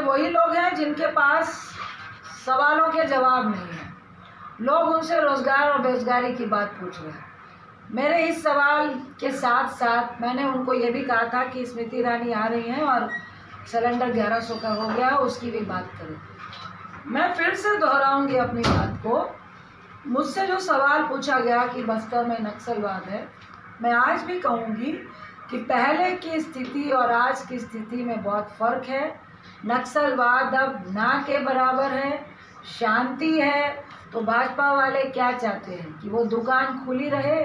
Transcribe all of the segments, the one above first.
वही लोग हैं जिनके पास सवालों के जवाब नहीं हैं। लोग उनसे रोज़गार और बेरोज़गारी की बात पूछ रहे हैं। मेरे इस सवाल के साथ साथ मैंने उनको ये भी कहा था कि स्मृति ईरानी आ रही हैं और सिलेंडर 1100 का हो गया, उसकी भी बात करें। मैं फिर से दोहराऊंगी अपनी बात को। मुझसे जो सवाल पूछा गया कि बस्तर में नक्सलवाद है, मैं आज भी कहूँगी कि पहले की स्थिति और आज की स्थिति में बहुत फ़र्क है। नक्सलवाद अब ना के बराबर है, शांति है। तो भाजपा वाले क्या चाहते हैं कि वो दुकान खुली रहे?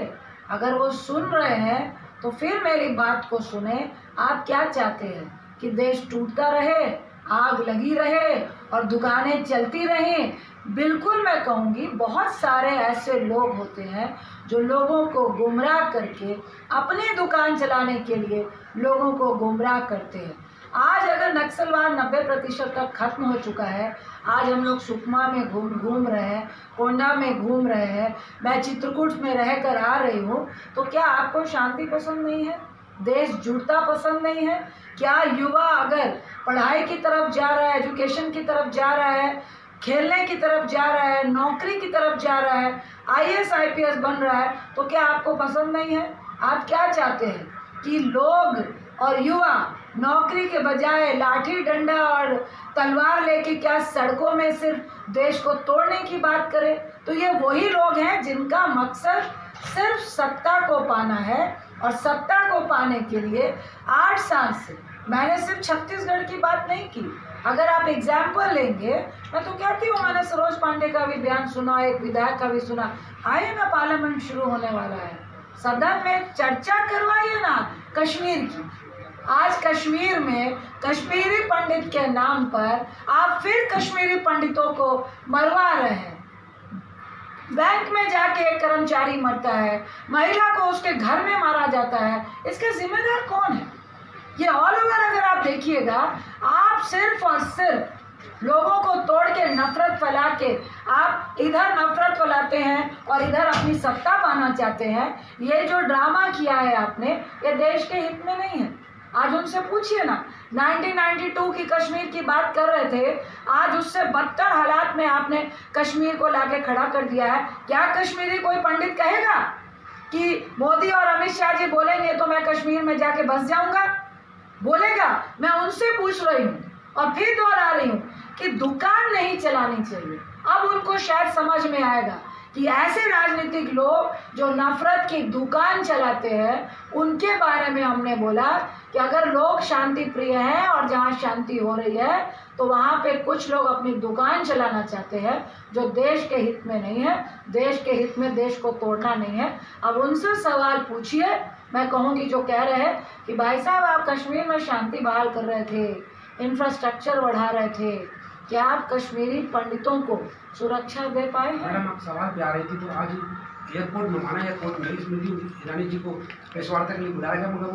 अगर वो सुन रहे हैं तो फिर मेरी बात को सुने। आप क्या चाहते हैं कि देश टूटता रहे, आग लगी रहे और दुकानें चलती रहें? बिल्कुल मैं कहूँगी बहुत सारे ऐसे लोग होते हैं जो लोगों को गुमराह करके अपनी दुकान चलाने के लिए लोगों को गुमराह करते हैं। आज अगर नक्सलवाद 90% तक खत्म हो चुका है, आज हम लोग सुकमा में घूम रहे हैं, कोंडा में घूम रहे हैं, मैं चित्रकूट में रहकर आ रही हूँ, तो क्या आपको शांति पसंद नहीं है? देश जुड़ता पसंद नहीं है? क्या युवा अगर पढ़ाई की तरफ जा रहा है, एजुकेशन की तरफ जा रहा है, खेलने की तरफ जा रहा है, नौकरी की तरफ जा रहा है, IAS IPS बन रहा है, तो क्या आपको पसंद नहीं है? आप क्या चाहते हैं कि लोग और युवा नौकरी के बजाय लाठी डंडा और तलवार लेके क्या सड़कों में सिर्फ देश को तोड़ने की बात करें? तो ये वही लोग हैं जिनका मकसद सिर्फ सत्ता को पाना है। और सत्ता को पाने के लिए 8 साल से, मैंने सिर्फ छत्तीसगढ़ की बात नहीं की, अगर आप एग्जाम्पल लेंगे, मैं तो कहती हूँ, मैंने सरोज पांडे का भी बयान सुना, एक विधायक का भी सुना। आइए ना, पार्लियामेंट शुरू होने वाला है, सदन में चर्चा करवाइए ना कश्मीर की। आज कश्मीर में कश्मीरी पंडित के नाम पर आप फिर कश्मीरी पंडितों को मरवा रहे हैं। बैंक में जाके एक कर्मचारी मरता है, महिला को उसके घर में मारा जाता है, इसके जिम्मेदार कौन है? ये ऑल ओवर अगर आप देखिएगा, आप सिर्फ और सिर्फ लोगों को तोड़ के नफरत फैला के आप इधर नफरत फैलाते हैं और इधर अपनी सत्ता पाना चाहते हैं। ये जो ड्रामा किया है आपने, ये देश के हित में नहीं है। आज उनसे पूछिए ना, 1992 की कश्मीर की बात कर रहे थे, आज उससे बदतर हालात में आपने कश्मीर को लाके खड़ा कर दिया है। क्या कश्मीरी कोई पंडित कहेगा कि मोदी और अमित शाह जी बोलेंगे तो मैं कश्मीर में जाके बस जाऊंगा? बोलेगा? मैं उनसे पूछ रही हूँ और फिर दोहरा रही हूँ कि दुकान नहीं चलानी चाहिए। अब उनको शायद समझ में आएगा कि ऐसे राजनीतिक लोग जो नफरत की दुकान चलाते हैं, उनके बारे में हमने बोला कि अगर लोग शांति प्रिय हैं और जहाँ शांति हो रही है तो वहाँ पे कुछ लोग अपनी दुकान चलाना चाहते हैं, जो देश के हित में नहीं है। देश के हित में देश को तोड़ना नहीं है। अब उनसे सवाल पूछिए। मैं कहूँगी जो कह रहे हैं कि भाई साहब आप कश्मीर में शांति बहाल कर रहे थे, इंफ्रास्ट्रक्चर बढ़ा रहे थे, क्या आप कश्मीरी पंडितों को सुरक्षा दे पाए हैं? मैडम, आप सवाल पे आ रही थी तो आज एयरपोर्ट में, माना एयरपोर्ट में स्मृति ईरानी जी को प्रेस वार्ता के लिए बुलाया गया, मगर